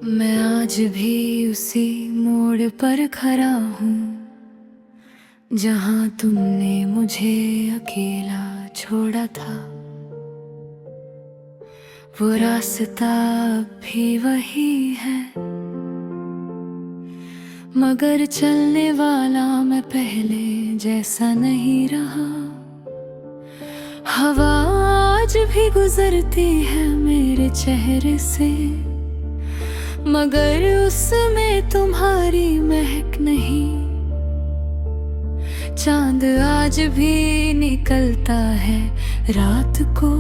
मैं आज भी उसी मोड़ पर खड़ा हूँ जहाँ तुमने मुझे अकेला छोड़ा था। वो रास्ता अब भी वही है, मगर चलने वाला मैं पहले जैसा नहीं रहा। हवा आज भी गुजरती है मेरे चेहरे से, मगर उसमें तुम्हारी महक नहीं। चांद आज भी निकलता है रात को,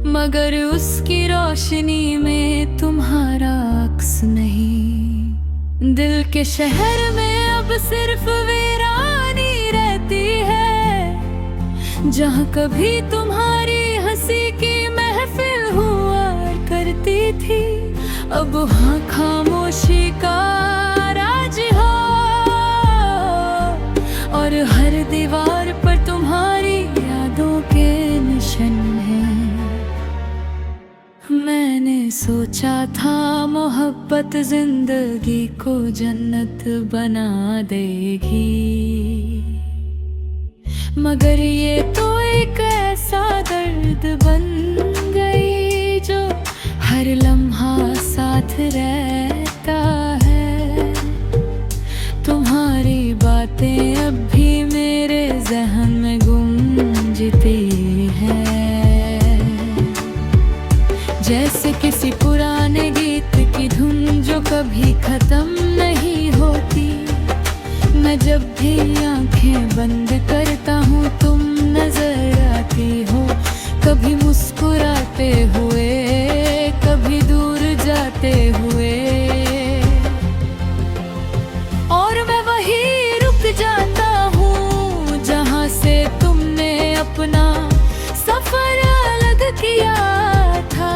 मगर उसकी रोशनी में तुम्हारा अक्स नहीं। दिल के शहर में अब सिर्फ वीरानी रहती है, जहाँ कभी तुम्हारी हंसी की महफिल हुआ करती थी। अब वहाँ खामोशी का राज हो, और हर दीवार पर तुम्हारी यादों के निशान हैं। मैंने सोचा था मोहब्बत जिंदगी को जन्नत बना देगी, मगर ये तो एक ऐसा दर्द बन गई जो हर लम्हा साथ रहता है। तुम्हारी बातें अब भी मेरे ज़हन में गूंजती हैं, जैसे किसी पुराने गीत की धुन जो कभी खत्म नहीं होती। मैं जब भी आंखें बंद करता हूँ तुम नजर आती हो, कभी मुस्कुराते हुए कभी दूर जाते हुए, और मैं वहीं रुक जाता हूँ जहाँ से तुमने अपना सफर अलग किया था।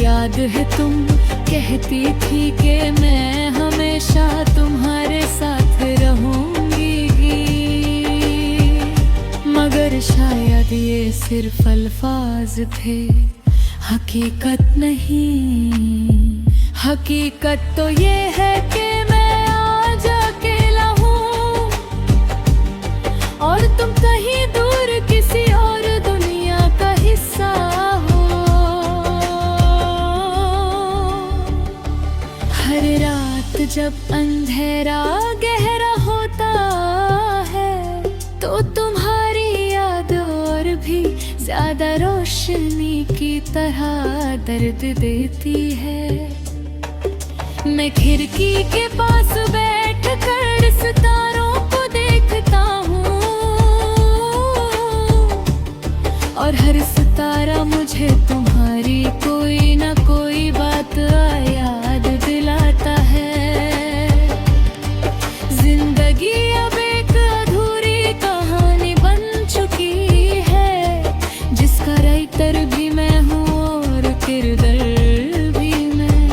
याद है तुम कहती थी कि मैं हमेशा तुम्हारे साथ रहूंगी, मगर शायद ये सिर्फ अल्फाज थे, हकीकत नहीं। हकीकत तो ये है कि मैं आज अकेला हूँ और तुम कहीं दूर किसी और दुनिया का हिस्सा हो। हर रात जब अंधेरा गहरा होता है तो तुम्हारी याद और भी ज्यादा रोशनी की तरह दर्द देती है। मैं खिड़की के पास बैठ कर सितारों को देखता हूँ, और हर सितारा मुझे तुम्हारी कोई ना कोई बात याद दिलाता है। जिंदगी अब एक अधूरी कहानी बन चुकी है, जिसका राइटर भी मैं हूँ और किरदार भी मैं,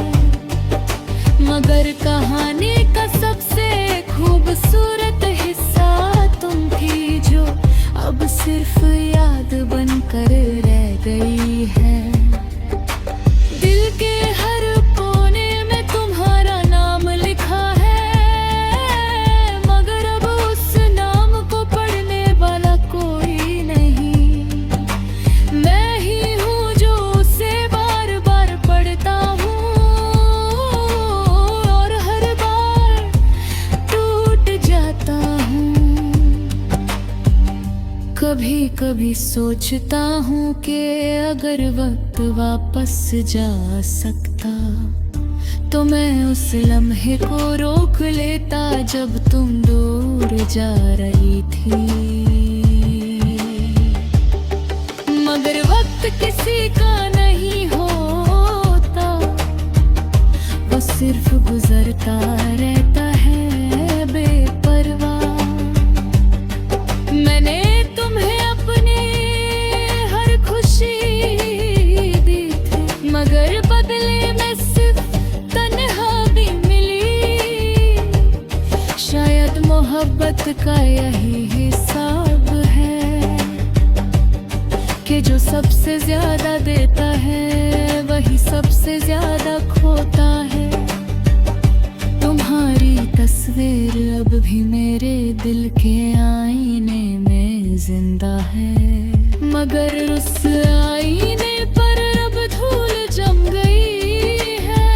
मगर कहानी का सबसे खूबसूरत हिस्सा तुम थी जो अब सिर्फ याद बनकर रह गई है। दिल के हर कोने में तुम्हारा नाम लिखा है, मगर अब उस नाम को पढ़ने वाला कोई नहीं। मैं ही हूँ जो उसे बार बार पढ़ता हूँ, और हर बार टूट जाता हूँ। कभी कभी सोचता हूँ कि अगर वक्त वापस जा सकता तो मैं उस लम्हे को रोक लेता जब तुम दूर जा रही थी। मगर वक्त किसी का नहीं होता, वो सिर्फ गुजरता रहता है बेपरवाह। मैंने तुम्हें अपनी हर खुशी दी थी, मगर बदले में सिर्फ तन्हाई मिली। शायद मोहब्बत का यही हिसाब है कि जो सबसे ज्यादा देता है वही सबसे ज्यादा खोता है। तुम्हारी तस्वीर अब भी मेरे दिल के आईने में जिंदा है, मगर उस आईने पर अब धूल जम गई है।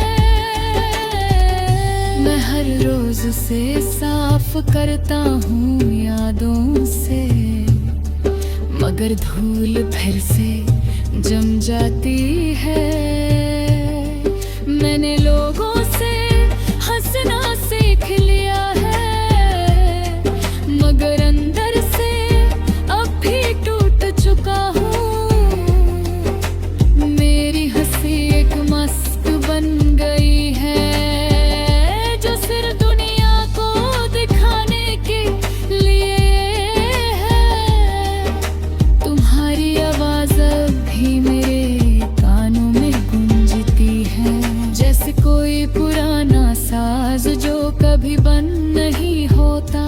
मैं हर रोज उसे साफ करता हूँ यादों से, मगर धूल फिर से जम जाती है। मैंने लोगों से हंसना सीख लिया है, मगर अंदर से अब भी टूट चुका हूँ। मेरी हंसी एक मास्क बन गई है, जो सिर्फ दुनिया को दिखाने के लिए है। तुम्हारी आवाज अब भी मेरे कानों में गूंजती है, जैसे कोई पुराना साज जो कभी बंद नहीं होता।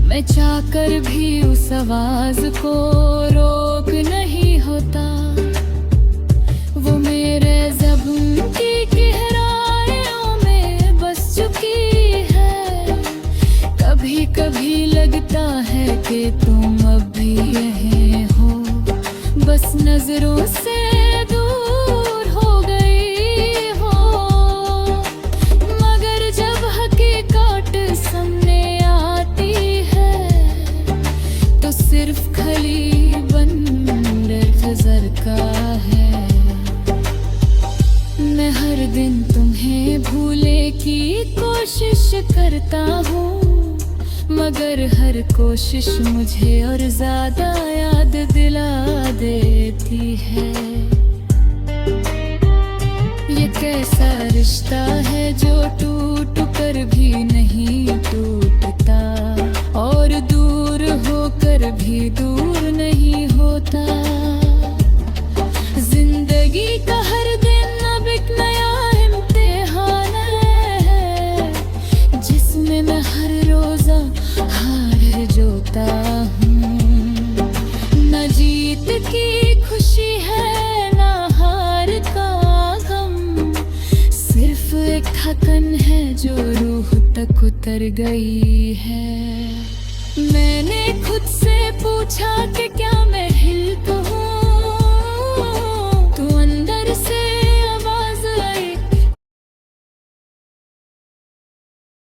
मैं चाहकर भी उस आवाज को रोक नहीं होता। वो मेरे ज़बान की गहराइयों में बस चुकी है। कभी कभी लगता है कि तुम अब भी यहीं हो, बस नजरों से दूर हो गई हो। मगर जब हकीकत सामने आती है तो सिर्फ खली बंदर नजर का है। मैं हर दिन तुम्हें भूले की कोशिश करता हूँ, मगर हर कोशिश मुझे और ज्यादा याद दिला देती है। ये कैसा रिश्ता है जो टूट कर भी नहीं टूटता, और दूर होकर भी दूर नहीं होता। जिंदगी का हर दिन अब एक नया इम्तिहान है, जिसमें मैं हर रोजा हार जोता हूँ। न जीत की खुशी है न हार का गम, सिर्फ एक थकन है जो रूह तक उतर गई है। मैंने खुद से पूछा कि क्या